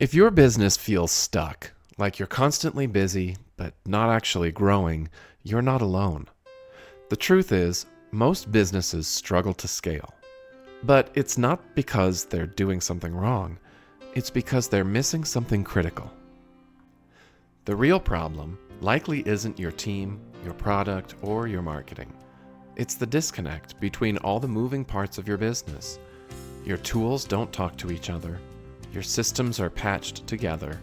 If your business feels stuck, like you're constantly busy but not actually growing, you're not alone. The truth is, most businesses struggle to scale. But it's not because they're doing something wrong, it's because they're missing something critical. The real problem likely isn't your team, your product, or your marketing. It's the disconnect between all the moving parts of your business. Your tools don't talk to each other, your systems are patched together,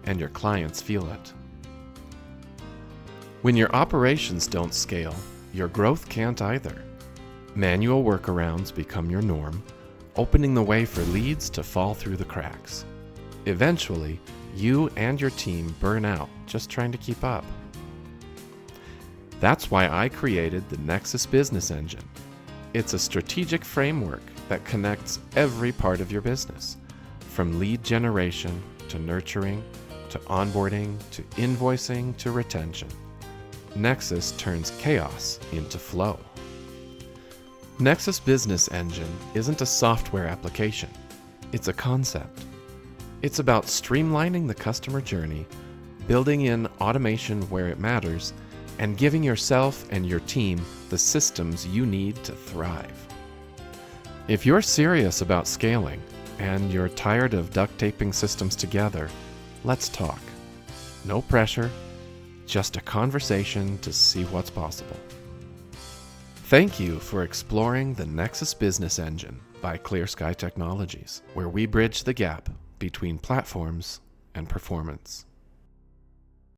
and your clients feel it. When your operations don't scale, your growth can't either. Manual workarounds become your norm, opening the way for leads to fall through the cracks. Eventually, you and your team burn out just trying to keep up. That's why I created the Nexus Business Engine. It's a strategic framework that connects every part of your business, from lead generation to nurturing, to onboarding, to invoicing, to retention. Nexus turns chaos into flow. Nexus Business Engine isn't a software application, it's a concept. It's about streamlining the customer journey, building in automation where it matters, and giving yourself and your team the systems you need to thrive. If you're serious about scaling and you're tired of duct taping systems together, let's talk. No pressure, just a conversation to see what's possible. Thank you for exploring the Nexus Business Engine by Clear Sky Technologies, where we bridge the gap between platforms and performance.